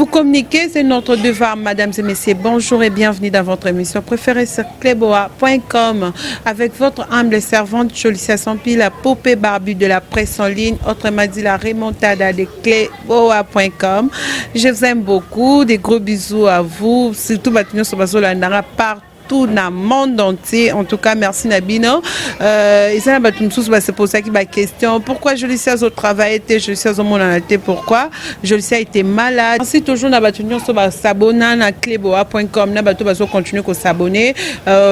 Vous communiquer, c'est notre devoir, mesdames et messieurs. Bonjour et bienvenue dans votre émission préférée sur cleboa.com avec votre humble servante Jolicia Sampi, la poupée barbue de la presse en ligne, autrement dit la remontada de cleboa.com. Je vous aime beaucoup, des gros bisous à vous, surtout Batignon Sobazola Nara partout dans le monde entier. En tout cas, merci Nabino. C'est pour ça qu'il y a une question. Pourquoi Jolicia au travail était, Jolicia au monde en été, pourquoi Jolicia était malade. Merci toujours Nabatunion sur s'abonner à cleboa.com. Nabato va continuer à s'abonner.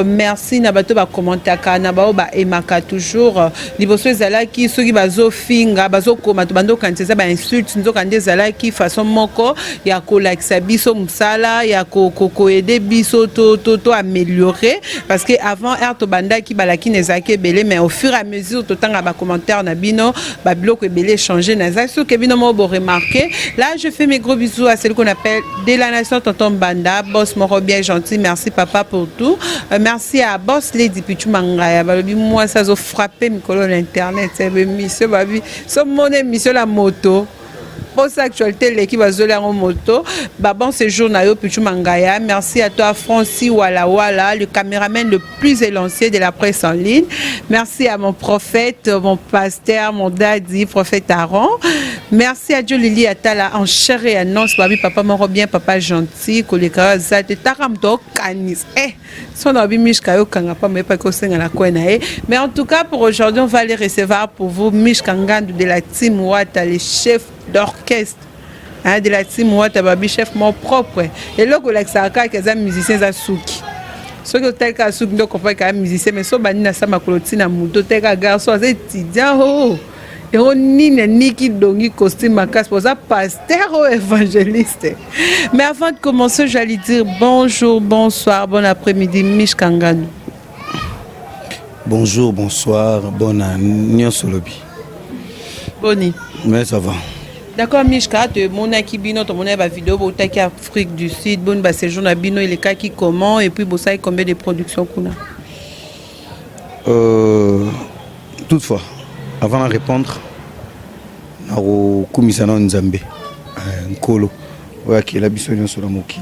Merci Nabato va commenter à Nabao va emaka toujours. Liboso zala qui ceux qui bazo finga bazo komato bando quand c'est ça ba insulte nous quand zala qui façon moko ya ko like sa biso musala ya ko aider biso to améliorer parce que avant Erto Banda qui balaki nezake belé mais au fur et à mesure tout temps ba commentaire na bino ba bloc belé changer na ce que bino mo remarquer là je fais mes gros bisous à celle qu'on appelle de la nation tonton Banda boss moro bien gentil merci papa pour tout merci à boss Lady Pichu Mangaya balobi moi ça zo frapper mikolo l'internet c'est monsieur babi so mon émission la moto. Pour cette actualité, l'équipe va zoler en moto. Bon séjour Nayo Pichu Mangaya. Merci à toi Francis Wala, le caméraman le plus élancé de la presse en ligne. Merci à mon prophète, mon pasteur, mon daddy, prophète Aaron. Merci à Dieu Lili Atala en chair et annonce. Babi papa moro bien, papa gentil, koleka zate taram to kanis. Son abi mishkayo kanga pas mais pas ko senga la kwena. Mais en tout cas pour aujourd'hui, on va les recevoir pour vous Mishkangandu de la team Wata, les chefs d'orchestre de la team Wata babi chef mon propre et là que ça ka que musiciens za souki ceux que tel ka souki donc on peut quand musicien mais so bani na sama clotina muto tel ka garçon c'est étudiant et on ni qui dongi costume à casse pour ça pasteur ou évangéliste. Mais avant de commencer j'allais dire bonjour, bonsoir, bon après-midi Mishkangandu. Bonjour, bonsoir, bonne année sur le lobby. Boni. Mais ça va. D'accord, Mishka, tu mon akibino, tu mon vidéo, tu as Afrique du Sud, bon, bah c'est jour bino, il est cas qui comment et puis ça combien de productions qu'on a. Toutefois, avant de répondre, au commissaire Nzambe, Nkolo, qui est la bisognon sur la moki.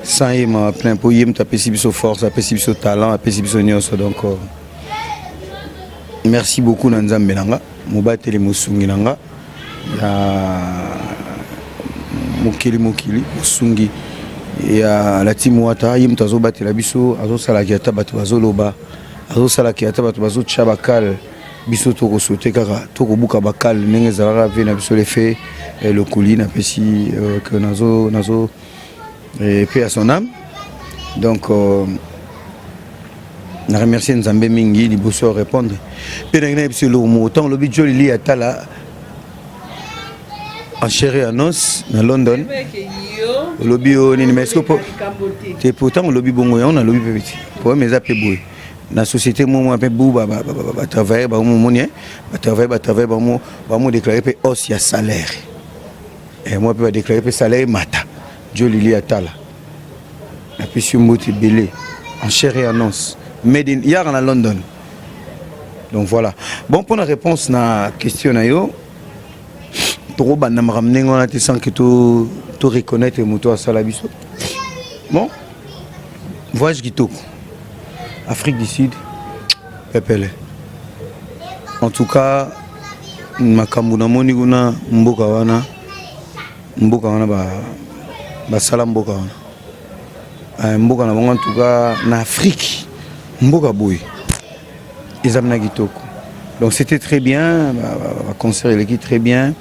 Sans y m'a plein pour y m'taper si biso force, taper si biso talent, taper si biso nyos donc. Merci beaucoup Nzambe nanga, mobateli musungi nanga. Ya mokili musungi ya la team Wata yimtazo batela biso azo sala kiata batu bazoloba azo sala kiata batu bazo chabakal biso toko sauter kaka toko buka bakal ndenge zalaka vena biso le fait le colline apesi que nazo paix à son âme donc na remercier Nzambe mingi liboso répondre penengna biso le montant le budget li atala en chair et en os à London. Le lobby au Nimesko. C'est pourtant le lobby bongo on a lobby petit. Pour mes appels boué. La société moi appelle bou ba travailler ba monien, ba travailler ba mo déclarer pe os ya salaire. Et moi peut déclarer pe salaire mata. Dieu Lili Atala. La puissance moti belé en chair et en os. Made in hier en London. Donc voilà. Bon pour la réponse na question na yo. Trop bana m'ramener on a été sans que tout reconnaître moto à Salabiso. Bon, voyage Kitoko, Afrique du Sud, Pepele. En tout cas, makamuna moni guna mboka wana ba salam mboka wana. Mboka na en tout cas na Afrique, mboka boy. Ils amena Kitoko. Donc c'était très bien, concert il est très bien.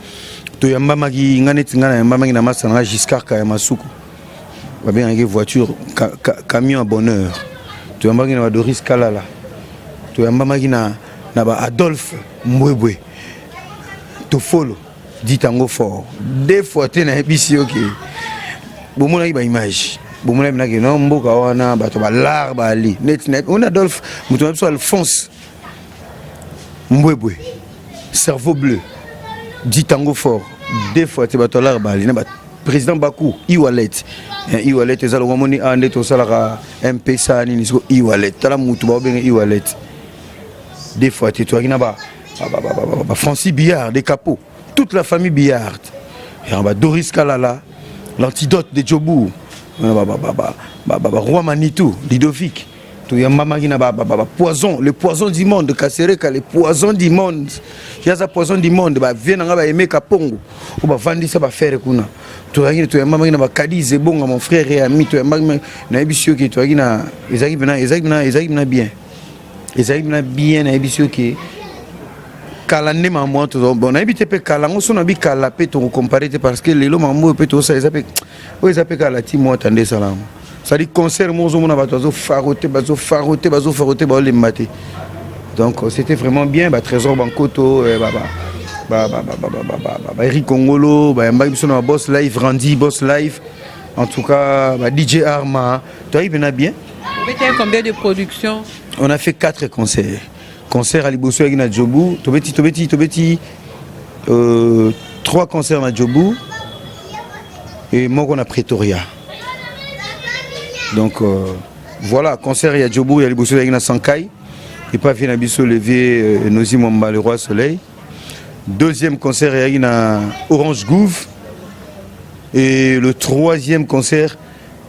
To yamba magi ngane tingana yamba magi na masana Giscard ka masuku ba bien une voiture camion à bonheur to yamba na Doris Kalala to yamba magi na ba Adolphe Mbwebwe to follow dit tango fort des fois te na ebisi OK bomona ba image bomona na ke no mboka wana bato ba lar ba ali net on Adolphe muto mso Alphonse Mbwebwe cerveau bleu dit tango fort des fois tu vas te la président Bakou e-wallet e-wallet ezalo moni ande to sala MP ni nisko e-wallet tala mutu ba benga e-wallet des fois tu toi na ba Francis Billard des capots toute la famille Billard et en bas Doris Kalala l'antidote de Djobu, Roi Manitou, Ludovic. Poison, le poison du monde, Kasereka, le poison du monde. Il y a ce poison du monde, viens à aimer Kapongo, ou vendre ça, faire kuna. Tu as dit, Kadi, c'est bon, mon frère et ami, tu as dit, tu as dit, bien. Bien, qui Kalande maman tout bon habité pe kalango son abi kalapé to comparer parce que les lots maman peut tout ça ils appellent kalati moi attendez salam ça dit concert mon zo mona bazo faroté ba les maté donc c'était vraiment bien trésor bankoto Eric Congolo mba biso na boss live Randy boss live en tout cas DJ Arma toi il bien vous avez combien de productions? On a fait 4 concerts. Concert à Liboso avec Nadjobou, Tobeti, 3 concerts à Nadjobou et moi on a Pretoria. Donc voilà, concert à Nadjobou et à Liboso avec Sankai. Et pas fait Nabiso lever Nozi Mwamba le Roi Soleil. Deuxième concert à Orange Gouv. Et le troisième concert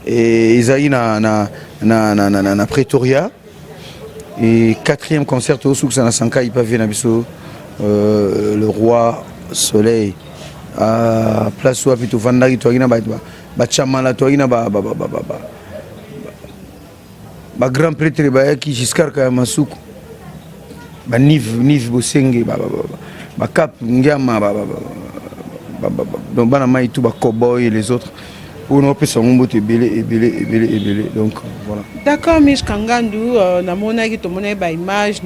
est à Pretoria. Et 4e concert au Souksana Sanka, il pavé le Roi Soleil à Place où Apito Vandari Toagina Bachamala Toagina Grand Prêtre qui Giscard Kayamasuk Niv Bosenge Cap Ngama donc Banama et tout Cowboy et les autres. Donc voilà. D'accord, Mich Kangandou, image,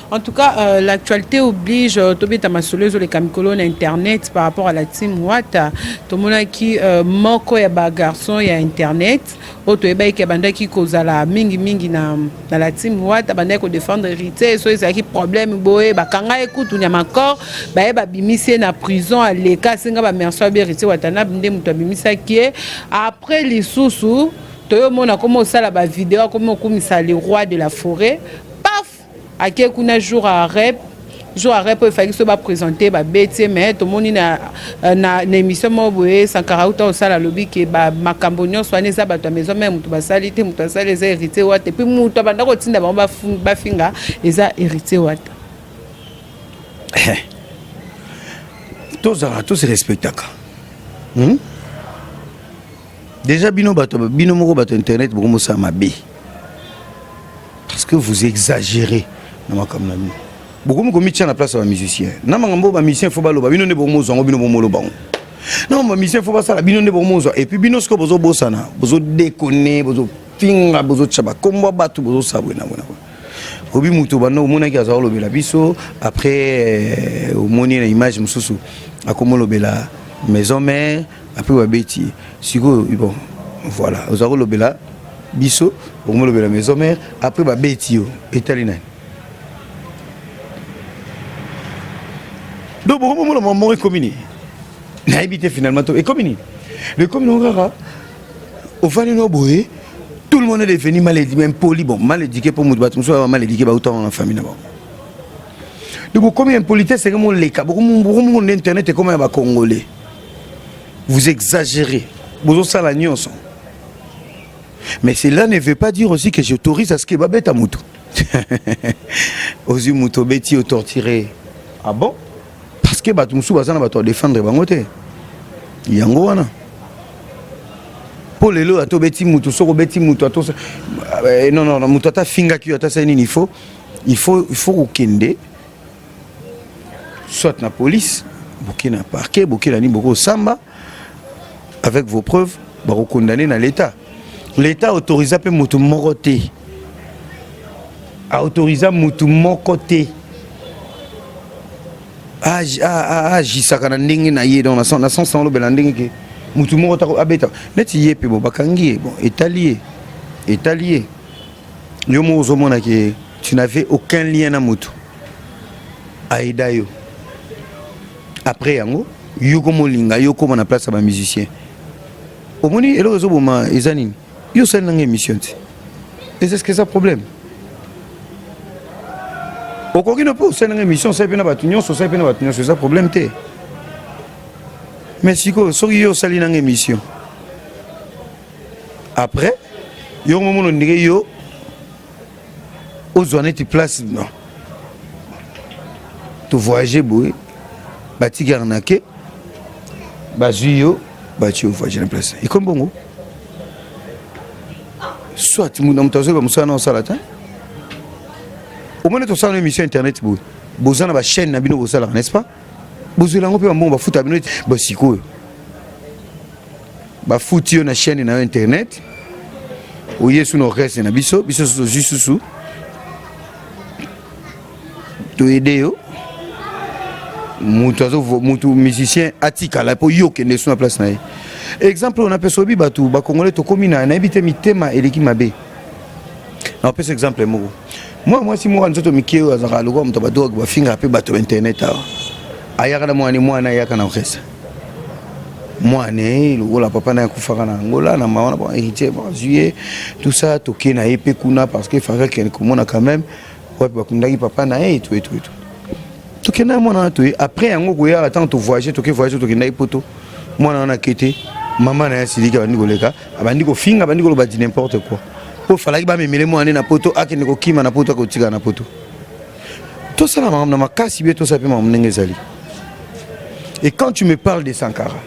en tout cas, l'actualité oblige Tobita Masolezo les Kamikolo sur internet par rapport à la team Wata. Tomona qui moko ya ba garçon ya internet. Oto eba ki banda ki kozala mingi na la team Wata banda ko défendre hérité so ezaki problème boye ba kanga ekutu nya makor ba bimisi na prison à leka singa ba merci ba hérité Wata. Après les sous on a commencé à la vidéo comme le roi de la forêt. Paf, à quelques jours à rep. Il fallait que se présenter bêtier mais tout le monde na émission moboé Sankara au sala lobby que makambonyo soigner ça ba maison même tout basalite mutu ça les hérité wat et puis mutu banda ko tinda ba finga les a hérité wat. Tous respectaka. Déjà bino moko bato internet beaucoup ça m'a bé parce que vous exagérez na makamna ni beaucoup mo komi tia na place ba musicien na mangambo ba musicien faut baloba bino ne bomo zongo bino bomo loba non ba musicien faut ba sala bino ne bomo zo et puis bino sko bozo bosana bozo déconner bozo finga bozo chaba kombo batu bozo sabwe na bona obi muto bano mona ki azalo lobela biso après au moni na image mususu akomo lobela maison mère après wabeti siko bon voilà ozako lobela biso okomo lobela maison mère après babeti yo etalina donc bon le moment est communé na habité finalement et communé le communé rara au fani no boé tout le monde est devenu mal éduqué même poli bon mal éduqué pour mutu batu so mal éduqué ba autant en famille d'abord donc comme impolitesse c'est comme les cas beaucoup internet est comme un congolais. Vous exagérez. Vous avez la nuance. Mais cela ne veut pas dire aussi que j'autorise à ce que Babette a moutou. Ozu moutou beti au torturé. Ah bon? Parce que Batumsou bazana va défendre bangote. Yango wana. Pour les lots à to beti moutou soko beti moutou à to non moutou ta finga ki ata sani il faut okende soit na police, bokina parquet, bokina ni boko samba. Avec vos preuves, vous condamnez dans l'État. L'État autorise à moutou moroté. A autorisé moutou mokoté. Jisaka na ndenge na ye dans la sens sans le belanding que moutou morota abeta. Net yé pe bo bakangi bon étalier. Yo mo zomona que tu n'avais aucun lien na moutou. Aïda yo. Après yango yo comme linga yo comme na place ba musicien. Au moins, il y a des gens qui ont une émission. Et c'est ce que c'est le problème. Au cas où il y a une émission, c'est un problème. Mais si soki yo sali nang émission après yo moment on dirait yo aux honnêtes place non tu voyager boy bati garnaké bazuyo bati voyager na place et comme bongo soit mon amtazo ba musana na salata au moins to ça une émission internet boy bozana ba chaîne na bino bosala n'est-ce pas bozela ngo pe mbongo ba futa bino ba siko ba futi na chaîne na internet ou yesu no reste na biso juste sous to aider yo mutu musicien atika la po yo kende sur la place na exemple on appelle sobi batu ba congolais to komina na ebité mitema eleki mabe on peut exemple moi si moi nzoto mikeo azaka loko mto ba dog ba finga pe bato internet ayaka na mwana ayaka na reste mwane lokola papa na kufaka na Angola na mawana ba héritier ba juillet tout ça toké na épé kuna parce que fallait que komona quand même ouais ba kundaki papa na tout toké na mwana to après yango koya attend to voyager toké toké na poto mwana na kete maman na silika bandi koleka abandi ko finga bandi ko ba di n'importe quoi pour fallait ba memele mwana na poto akene ko kima na poto ko tika na poto tout ça na makasi bien tout ça pe mamnenge zali. Et quand tu me parles de Sankara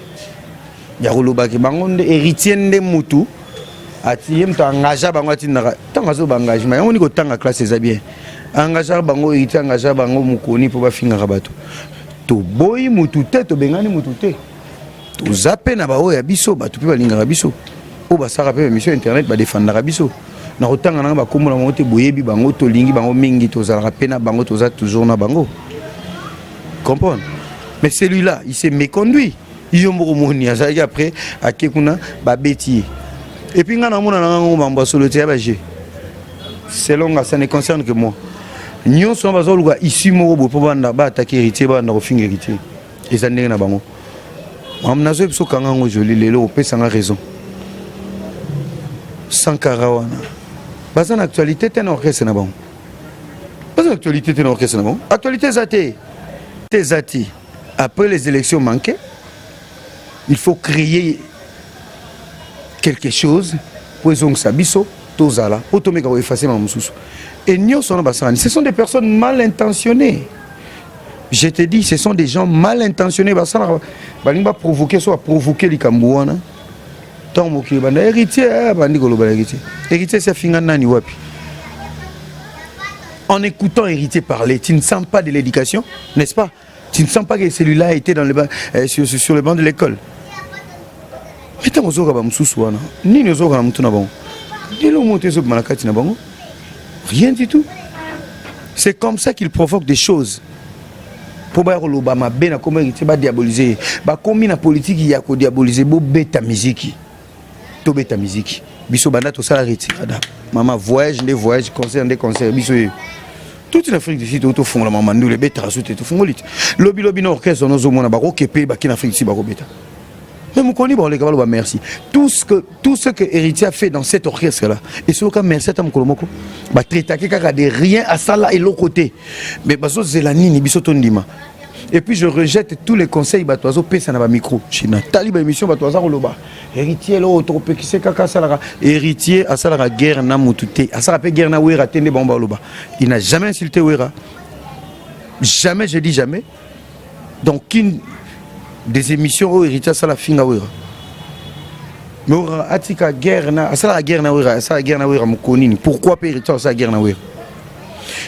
Yaroloba ki bangonde héritier de mutu atiem to engagea bango atinaka tanga zo bangagement yango ni ko tanga classe za bien engagea bango héritier engagea bango mukoni po ba finga bato to boyi mutu te to bengani mutu te to zape na bao ya biso bato pe balinga biso o ba sara pe mission internet ba défendre biso na kotanga na ba komola mo te boyebi bango to lingi bango mingi to zala pe na bango to za toujours na bango comprendre. Mais celui-là il s'est méconduit. Après, à Kekuna, Babeti. Et puis, selon ça ne concerne que moi. Nous sommes ici, pour attaquer héritier, héritier. Et ça n'est pas bon. Je raison. Sankara. Pas en actualité, c'est un orchestre. Pas en actualité, c'est un orchestre. Actualité, Zati. Après les élections manquées, il faut créer quelque chose pour Sabiso, Tozala, Otomeka ou effacer Mamoussou. Et nous sommes ce sont des personnes mal intentionnées. Je te dis, ce sont des gens mal intentionnés. Balimba provoquer, soit provoquer les Kambouana. Tant que héritier, héritier, c'est Finganani Wapi. En écoutant héritier parler, tu ne sens pas de l'éducation, n'est-ce pas? Tu ne sens pas que celui-là était dans sur le banc de l'école. Rien du tout. C'est comme ça qu'il provoque des choses. Pour l'Obama, ben comment il va diaboliser. Bah comme la politique il y a diaboliser beau bêta musique. To bêta musique. Biso banda to sala retirada. Maman voyage des voyages, concert des concerts biso. Toute l'Afrique du Sud auto fond la maman nous les bêta rasoute tout fond lit. Lobby no orchestre nos omona ba ko kepe ba kin Afrique si ba ko bêta. Mais mon connaît bon les gars merci. Tout ce que héritier a fait dans cet orchestre là et ce que merci à mon kolomoko ba traiter kaka de rien à ça là et l'autre côté. Mais baso zelani ni biso tondima. Et puis je rejette tous les conseils batoiso pesa na ba micro. China tali ba émission batoisa koloba. Héritier l'autre pe qui c'est kaka ça héritier à ça la guerre na mutute. À ça la guerre na wera tende bomba loba. Il n'a jamais insulté wera. Jamais, je dis jamais. Donc une des émissions où héritier ça la finga wera. Mais atika guerre na ça la guerre na wera, ça la guerre na wera mukonini. Pourquoi pe héritier ça la guerre na wera?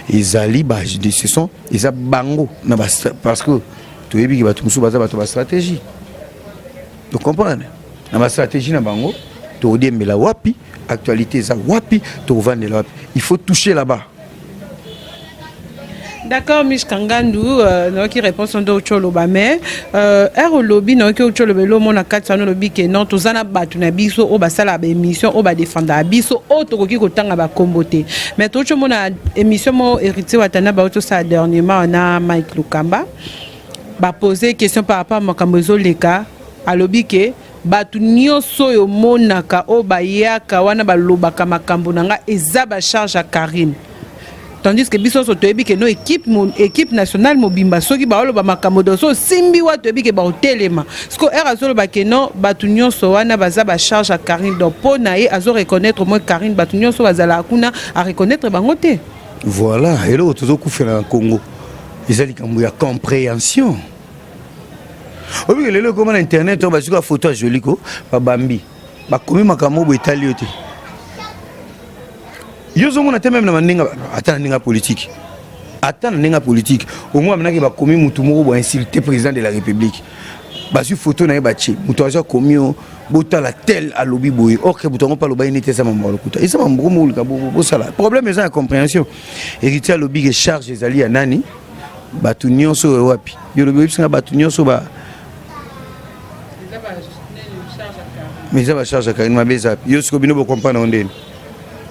Ils allaient bah je dis ce sont ils a bango parce que tu es bien tu musu baza ba stratégie. Tu comprends? Na ba stratégie na bango tu odembe la wapi actualité za wapi tu vendre la wapi. Il faut toucher là-bas. D'accord, Mich Kangandou, qui répond son dos au lobby, mais au lobby, non, qui au lobby, l'homme a quatre ans lobby que non, tous en a battu na biso, au basala émission, au bas défendre biso, autre qui autant à comboter. Mais tout le monde a émission mon héritier watana ba auto ça dernièrement on a Mike Lukamba, ba poser question par rapport à Makambozo Leka, à lobby que batu nyonso yo monaka o bayaka wana ba lobaka makambo nanga eza ba charge à Karine. tandis que biso so toyebi que no équipe nationale mobimba soki baolo ba makambo so simbi wa toyebi que ba hotelema sko era solo ba que non batu nyonso wana baza ba charge à Karine donc po na ye azo reconnaître moi Karine batu nyonso bazala kuna à reconnaître bango te. Voilà, et là tozo kufela na Congo ezali kambo ya compréhension. Obi lelo comment internet on ba suka photo joli ko ba bambi ba komi makambo bo etali yote. Yo zo mona te même na mandinga atana ninga politique. Atana ninga politique au moins menaki ba komi mutu moko bo insulter président de la République. Ba su photo na bachi mutu aza komi bota la tel à lobby boy or que butongo pa loba inité ça mambo lokuta. Et ça mambo mo lika bo sala. Problème est en compréhension. Héritier lobby que charge ezali ya nani? Batu nyonso wapi. Yo lobby bisinga batu nyonso ba mais ça va charger quand même beza yo siko bino bo comprendre ondeni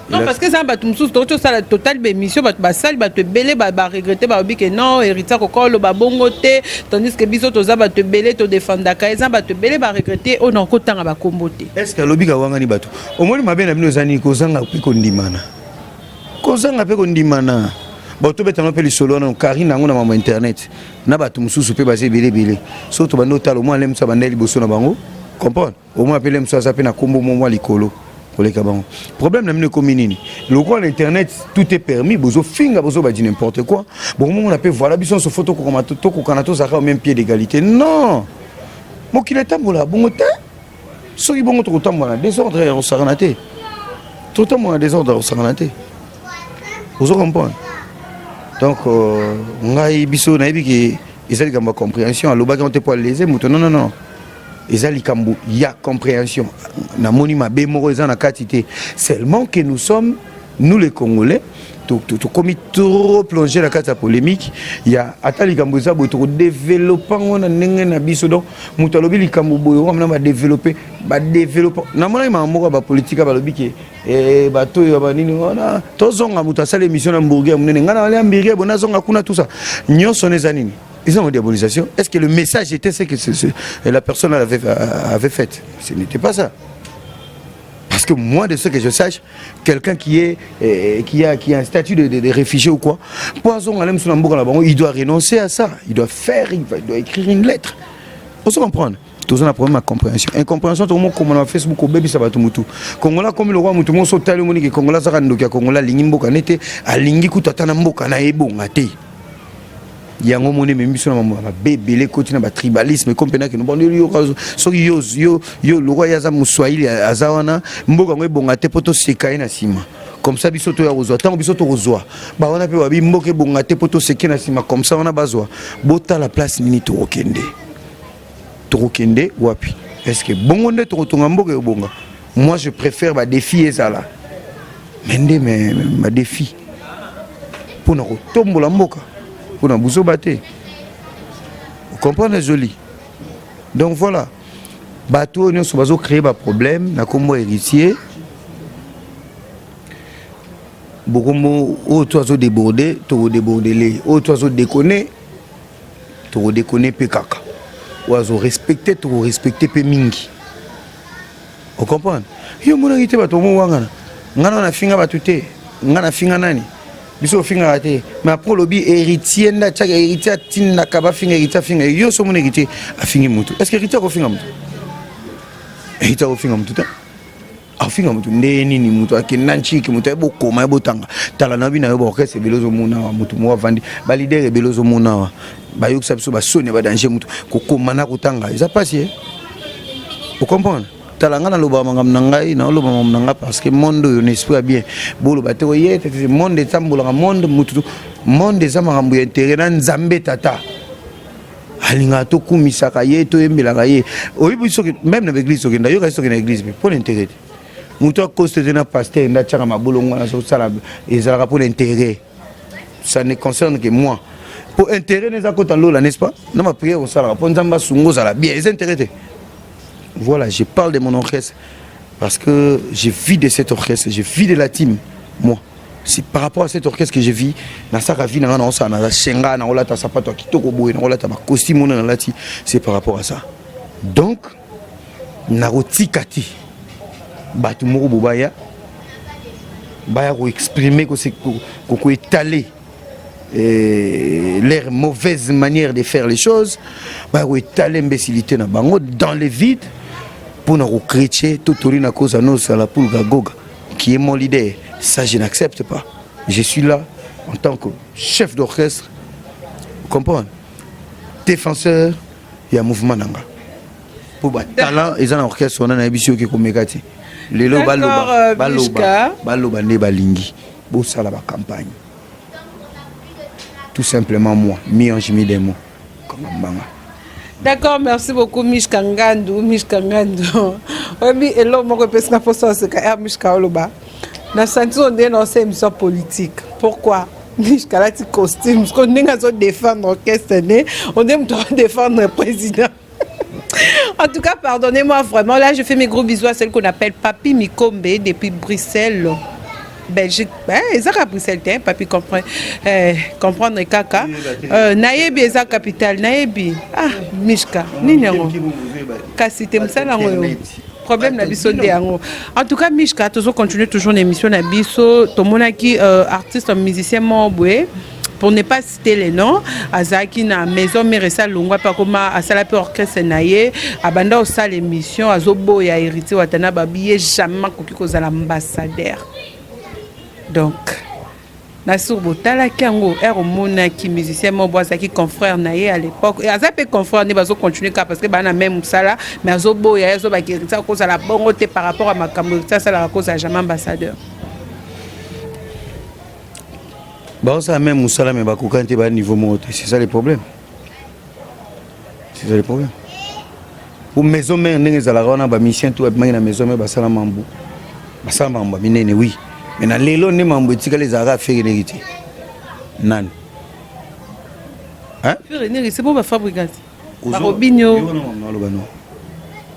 non parce que ça batu mususu to ça la total bémission batu basali batu belé ba regretter ba obi que non héritier kokolo ba bongo te tandis que biso to za batu belé to défendre ka eza batu belé ba regretter on en kotanga ba kombote est-ce que lobi ka wangani batu omoni mabe na bino zani ko zanga pe ko ndimana bato betano pe lisolo na Karine ngo na mama internet na batu mususu pe basé belé so to bando talo mo alem so bandeli boso na bango comprendre au moins appeler mso azape na kombo mo likolo koleka bango problème na mine komi nini loko na internet tout est permis bozo finga bozo ba di n'importe quoi bon on appelle voilà biso so photo ko kama to ko kana to zaka au même pied d'égalité non mo ki tambola bongo te so ki bongo to tambola désordre au saranate tout tambola désordre au saranate bozo comprendre donc ngai biso na yebi ki ezali kamba compréhension aloba ka on te pour léser muto non ezali kambu ya compréhension na moni mabe moko eza na katité seulement que nous sommes nous les Congolais tout comme trop plongé la carte polémique il y a atali kambu za bo to développer on ndenge na biso donc muto lobi likambu boyo on na développer na mona ma moko ba politique ba lobi ke bato yo ba nini ona tozonga muto asala émission na mburger munene ngana wale ambiré bona zonga kuna tout ça nyonso neza nini. Ils ont une diabolisation. Est-ce que le message était ce que la personne avait fait? Ce n'était pas ça. Parce que moi, de ce que je sache, quelqu'un qui a un statut de réfugié ou quoi, il doit renoncer à ça. Il doit écrire une lettre. On se comprendre. Tous on a problème à compréhension. Incompréhension, tout le monde comme on a Facebook au baby sabatu mutu. Congola comme le roi mutu mon sotali moni que Congola zarandoka Congola lingimboka nete a lingiku tatana mboka na ebonga te. Yango moni membiso na mama bébé côté na ba tribalisme comme pena que nous bon yo le roi yaza muswahili azawana mboka ngo ebonga te poto sekaye na sima comme ça biso to ya rozwa tango biso to rozwa ba wana pe babi mboka ebonga te poto seke na sima comme ça wana bazwa bota la place nini to okende wapi est-ce que bongo nde to tonga mboka ebonga moi je préfère ba défi ezala mende mais ma défi pour na kotombola mboka pour na buso baté. Vous comprenez joli. Donc voilà. Bateau nous sommes créer des problèmes na comme héritier. Beaucoup au toiseau débordé, to déborder les au toiseau déconner. To déconner pe kaka. Oiseau respecter, to respecter pe mingi. Vous comprenez? Yo mona ngité bato mo wangana. Ngana na finga batute. Ngana finga nani? Biso finga raté mais après lobby héritier na tchaka héritier tinna kaba finga héritier yo so mon héritier a fingi mutu est-ce que héritier ko finga mutu héritier ko finga mutu a finga mutu ndeni ni mutu akinanchi ki mutu ebo koma ebo tanga tala na bina yo ba orchestre belozo muna wa mutu mo vandi ba leader belozo muna wa ba yo biso ba sone ba danger mutu ko koma na kutanga ça passe vous comprenez talanga na loba mangam nangai na loba mangam nanga parce que monde yo n'esprit bien bolo bateko yete monde tambola monde mutu monde za mangambu intérêt na nzambe tata alinga to kumisaka ye to embela ye oyibu soki même na église okenda yo kasi okenda église pour l'intérêt mutu akoste na pasteur nda tchaka mabolongo na so sala ezalaka pour l'intérêt ça ne concerne que moi pour intérêt les akota lola n'est-ce pas na ma prière on sala pour nzamba sungo sala bien les intérêts. Voilà, je parle de mon orchestre parce que je vis de cet orchestre, je vis de la team, moi. C'est par rapport à cet orchestre que je vis, c'est par rapport à ça. Donc, Naroti Kati, Batumoro Bobaya, bah exprimer qu'on étaler leur mauvaise manière de faire les choses, bah étaler l'imbécilité na bango dans le vide pour nous recréer tout à cause à nous à la poule Gagoga qui est mon leader. Ça je n'accepte pas. Je suis là en tant que chef d'orchestre, vous comprenez, défenseur et un mouvement nanga. Pour le talent, ils ont un orchestre, on a un habitué qui est comme Megati. Les lots baloba ne balingi. Pour ça la campagne. Tout simplement moi, mi-ange mi-démon. D'accord, merci beaucoup Mishka Ngandou. Oui, et là, je pense que c'est Mishka Oloba. Dans senti on est dans cette émission politique. Pourquoi? Mishka là, tu costume. Parce qu'on est dans défendre l'orchestre, on aime défendre le président. En tout cas, pardonnez-moi vraiment. Là, je fais mes gros bisous à celle qu'on appelle Papi Mikombe depuis Bruxelles, Belgique. Ils ont Bruxelles, Papi comprendre Kaka. Nayebi, ils ont capitale. Nayebi. Ah, Mishka. Ninero. Kasi temsala ngoyo. Problème na biso de yango. En tout cas, Mishka, toujours continuer toujours l'émission na biso. Tout le monde qui artiste, musicien, mobwe. Pour ne pas citer les noms, Azaki na maison Meresa Longwa pa koma asala pe orchestre naye abanda au salle émission azobo ya héritier watana babiye jamais koki kozala ambassadeur. Donc na sur botala kango mona ki musicien mo boisa ki confrère naye à l'époque et azape confrère ne bazo continuer parce que bana même sala mais azobo ya zo ba ki héritier kozala bongo te par rapport à makambo ça la cause à jamais ambassadeur. Bah ça même Moussala mais Bakoukan t'es bas niveau monté, c'est ça le problème. C'est ça le problème. Pour maison mère n'engage à la rona ba mission tout abimai na maison mère basala mambo. Basala mambo minene oui. Mais na lelo ne mambo tika les ara faire hérité. Nan. Hein? Faire hérité c'est pour ba fabricant. Ba Robinho.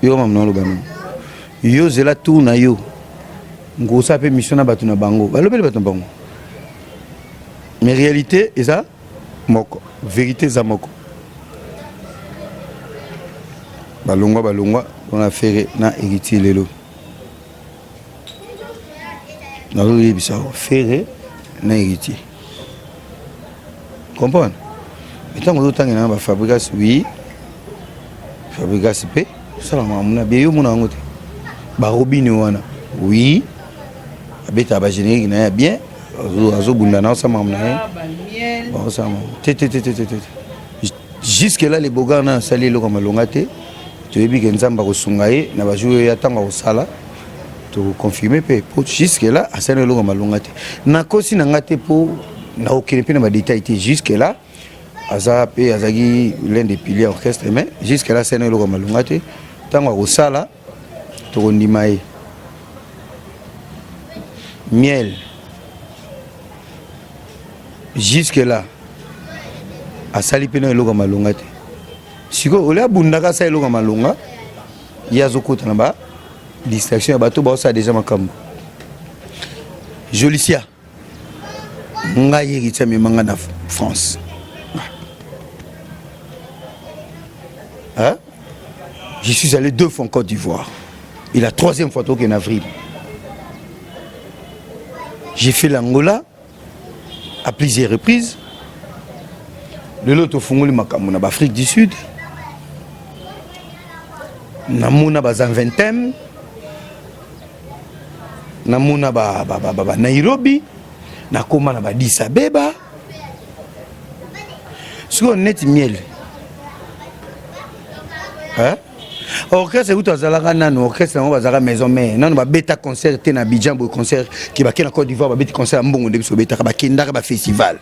Yo mamno lo bano. Yo zela tout na yo. Ngosa pe mission na batu na bango. Ba lobele batu bango. Mais réalité, c'est ça, moko. Vérité, c'est moko. Balongwa, on a fait na héritier lelo. Na oui, ça faire na héritier. Comprendre? Et tant que vous avez un fabrication, oui, fabrication P, ça la maman, bien yo mon angote. Ba Robinho wana, oui, abeta ba générique na bien. Jusque là les bogana sali lo comme longate tu es bien nzamba ko sungaye na ba jouer yatanga ko sala to confirmer pe jusque là asana lo comme longate na kosi na ngate po na okene pe na ba détail jusque là aza pe azagi l'un des piliers orchestre mais jusque là asana lo comme longate tanga ko sala to ndimaye miel. Jusque là, à Salipeno et Logamalongate. Si vous avez un ça et Logamalonga, il y a Zoko Tanaba, distraction à bateau, ça déjà ma cam. Jolicia, nga héritier mais manga na France. Hein? Je suis allé 2 fois en Côte d'Ivoire. Et la 3e fois en avril. J'ai fait l'Angola à plusieurs reprises. Le lot fongoli makambo na Afrique du Sud. Namuna ba Zanventem. Namuna ba Nairobi. Nakoma na ba Addis Abeba. Sur net miel. Hein? Orchestre où tu as un orchestre on va à maison mais non va bêta concert na Abidjan pour concert qui va na Côte d'Ivoire va bêta concert mbongo de bêta ba kenda ba festival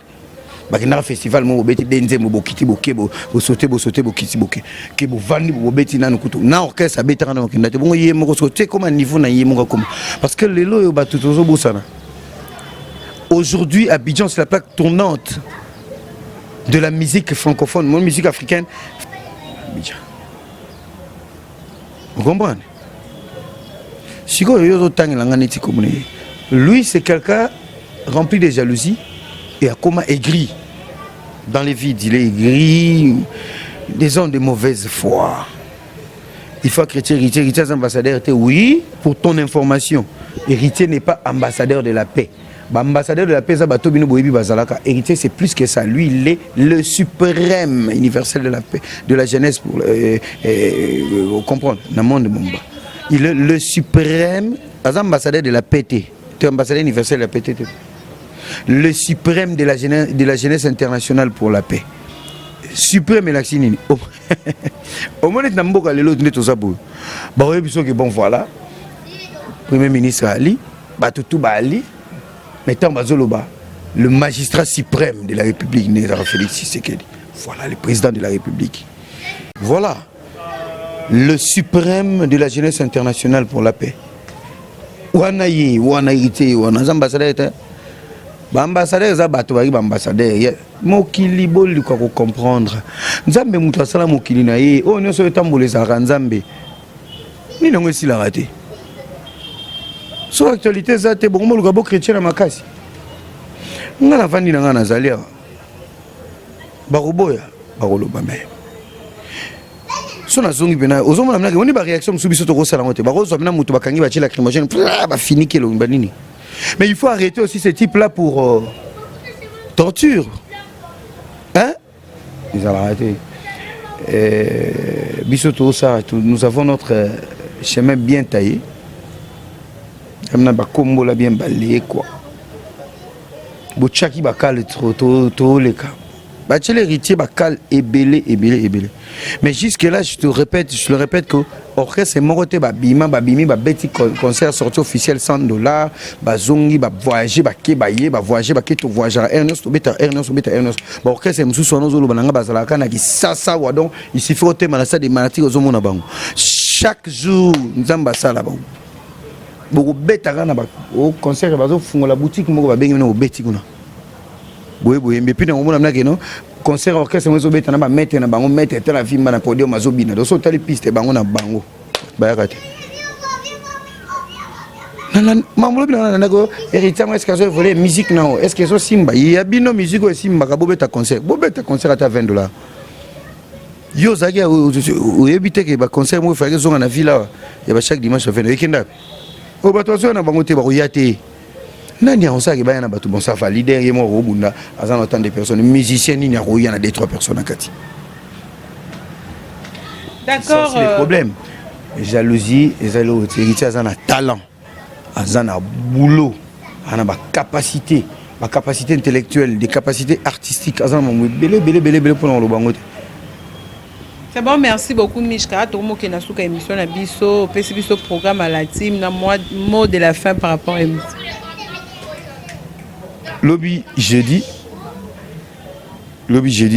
ba kenda festival mo bêta denze mo bokiti bokebo bo sauter bokiti boké ke bo vandi bo bêta na kutu na orchestre bêta na kenda te bongo yemo ko sauter comme niveau na yemo comme parce que les loyo ba tout ozo bosana. Aujourd'hui Abidjan c'est la plaque tournante de la musique francophone, mon musique africaine. Abidjan. Vous comprenez? Lui, c'est quelqu'un rempli de jalousie et à comment aigri. Dans les vides, il est aigri. Des hommes de mauvaise foi. Il faut que les ambassadeurs, oui, pour ton information. Héritier n'est pas ambassadeur de la paix. Ambassadeur de la paix, héritier, c'est plus que ça. Lui, il est le suprême universel de la paix, de la jeunesse, pour vous comprendre. Il est le suprême, ambassadeur de la paix. Tu es ambassadeur universel de la paix. Le suprême de la jeunesse internationale pour la paix. Suprême et l'axinine. Au moins, il y a bon, voilà. Premier ministre Ali, Batutu Ali. Maintenant, le magistrat suprême de la République, Félix Tshisekedi. Voilà, le président de la République. Voilà, le suprême de la jeunesse internationale pour la paix. Ouanaï, Ouanaïté, Ouanaï, ambassadeur. Ambassadeur, ambassadeur. Mokili boli quoi comprendre. Nzambe mutu sala mokili na ye. Oh, nous sommes tamboleza Nzambe. Ni nango si la raté. Sur l'actualité, ça te bon, le chrétien à ma casse. On a vendu dans un azalia. Baroboya, barolo bamé. Son azongi bena, aux hommes on a réaction sur biso to rosa la moto. Barozo bena mutu bakangi ba chela lacrymogène, ba fini que banini. Mais il faut arrêter aussi ce type là pour torture. Hein? Ils ont arrêté. Biso to ça, nous avons notre chemin bien taillé. On a combo la bien balayé quoi. Bochaki bakal trop les cas. Bachel héritier bakal ébélé. Mais jusque là je le répète que orchestre moroté babima babimi babeti concert sorti officiel $100 bazongi ba voyager ba kebaye ba voyager ba keto voyager Ernest Obeta ba orchestre musu sono zolo bananga bazalaka na kisasa wa donc il suffit ote manasa de manati ozomona bango chaque jour nzamba sala bango. Beaucoup bête à au concert bazo fungo la boutique moko ba bengi na obeti kuna boye mais puis na omona na keno concert orchestre mozo beta na ba mettre na bango mettre tela vimba na podium mazo bina do so tali piste bango na bango ba yakate nana mamolo bina na ko héritier est-ce que ça voler musique na est-ce que ça simba il y a bino musique o simba ka bobeta concert à $20 yo zaki o yebite ke ba concert mo fa ke zonga na villa ya ba chaque dimanche 20 ekenda o bato na bango te ba yate nani on sa ke ba na bato bon ça fa leader yemo robunda azana autant de personnes musiciens ni na roya na 2-3 personnes akati. D'accord, c'est le problème. Jalousie et héritier azana talent azana boulot ana ba capacité intellectuelle, des capacités artistiques azana belé pour le bango. C'est bon, merci beaucoup Mishka. Tout le monde qui a suivi l'émission na biso, ce programme à la team, na mot de la fin par rapport à l'émission. Lobby jeudi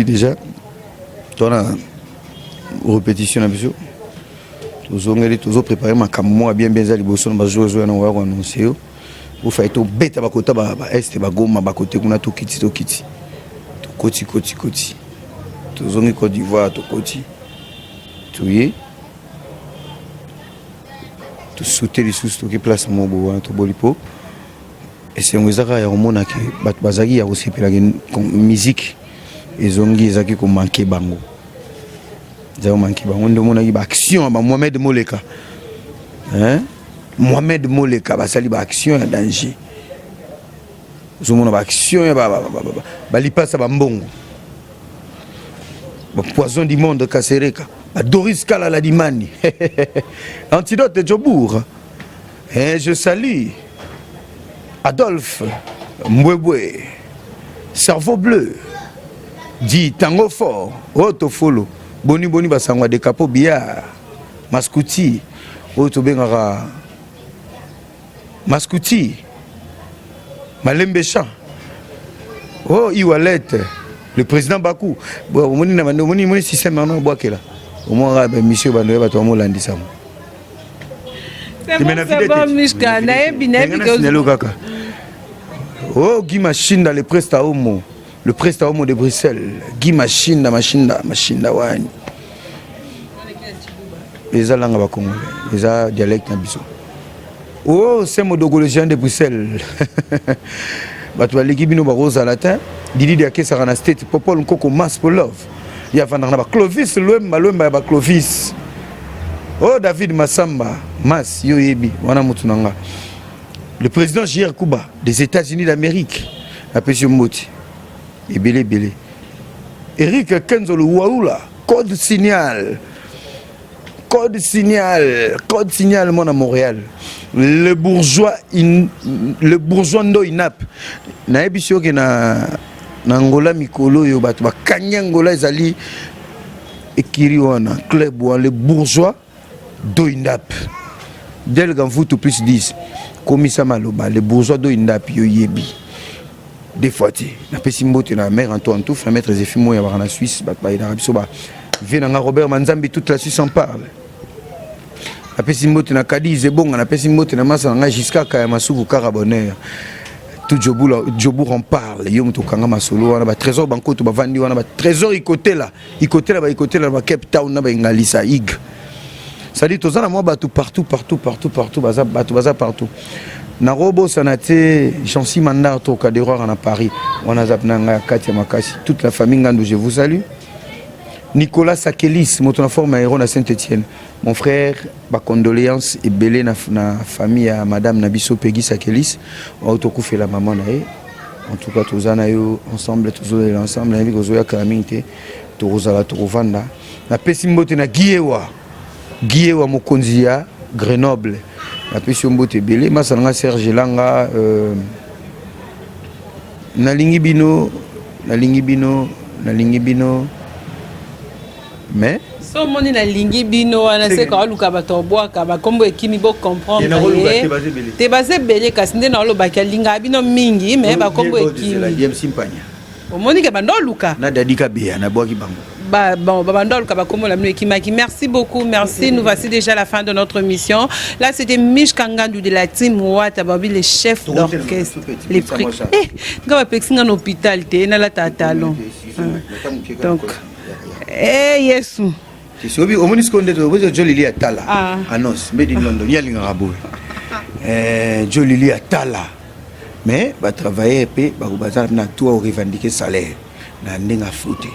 déjà. Dans la répétition na biso. Toujours préparer ma caméra bien za liboso na jouer na wa annoncer. Vous faites tout bête ba kota ba est ba goma ba côté kuna to kiti. To koti. Toujours ni Côte d'Ivoire to koti. Tout sauter les sous qui place mon beau to bolipo et c'est un zaka ya omona ke bat bazaki ya aussi pela musique et zongi zaki ko manquer bango zao manquer bango ndo mona ba action ba Mohamed Moleka ba sali ba action ya danger zomona ba action ya ba lipasa ba mbongo ba poison du monde Kasereka Doris Kala la Dimani. Antidote de Djobour. Et je salue Adolphe Mbwebwe. Cerveau bleu. Dit Tango fort. Oto Folo. Boni basangwa de Capo Bia. Mascouti. Oto Bengara. Mascouti. Malembéchan. Oh, Iwalet. Le président Bakou. Bon, mon système maintenant boit là. Au moins, monsieur Banoé va tomber lundi. C'est bon, Mishka. Oh, Guy Machine dans le Presta Homo. Le Presta Homo de Bruxelles. Guy Machine, machine wani. Les langues va congolais. Les dialectes nabiso. Oh, c'est mon dogologien de Bruxelles. Batu l'équipe no barosa latin. Didi de Akesarana State. Popol Nkoko Mass for Love. Il y a Clovis, Loemba, Clovis. Oh, David Massamba, Mas, Yoyebi, Wana Mutunanga. Le président J.R. Kuba des États-Unis d'Amérique, appelé Moti, et belé. Eric Kenzolo Waoula, code signal, moi à Montréal. Le bourgeois ndo inap. Na ebisio ke na Angola mikolo yo batu ba Angola ezali ekiri wana club wa le bourgeois do inap. Dès quand vous tout plus 10 komisa maloba le bourgeois do inap yo yebi. Des fois ti na pesi mbote na mère Antoine tout na maître Zefimo ya ba na Suisse ba ina biso ba vient Robert Manzambi toute la Suisse en parle. Na pesi mbote na Kadize bonga na pesi mbote na masa nga jusqu'à Kaya Masuku Carabonnaire. Tout Djobour en parle. Yo muto kanga masolo wana ba trésor banko to ba vandi wana ba trésor ikoté là ba Cape Town na ba ngalisa ig. Ça dit tozana moi ba tout partout baza partout. Na robo sanate Chancy Mandar to kadero na Paris. Wana zapna nga Katia Makasi toute la famille ngando je vous salue. Nicolas Sakelis, mon forme aéron à Saint-Etienne. Mon frère, ma condoléance et belé na famille à Madame Nabiso Peggy Sakelis. On a tout fait la maman nae. En tout cas, tous anayo ensemble, tous ensemble, avec Ozoya Karaminte, Torozala Torovanda. Na pesimbote na Guiewa Mokonzia, Grenoble. Na pesimbote belé, Masananga Serge Langa, Nalingi Bino. Mais so moni na lingi bino wana se ka luka bato boaka ba kombo ekimi bo comprendre te basé belé kasi nde na loba ka linga bino mingi mais ba kombo ekimi la diem simpanya o moni ke bando luka na dadika bia na boaki bango bon bando luka ba kombo la mino ekimaki. Merci beaucoup, merci. Nous voici déjà à la fin de notre mission. Là c'était Mich Kangandu de la team Wata Babi, les chefs d'orchestre, les prix nga ba pexinga na hôpital te na la tatalon donc Yesu. Tu sais, au moins, ce qu'on dit, c'est Jolili Atala. Annonce, made in London, Yaling Rabou. Jolili Atala. Mais, bah, travailler, bah, bah, na tout revendiquer salaire. Na n'enga fouté.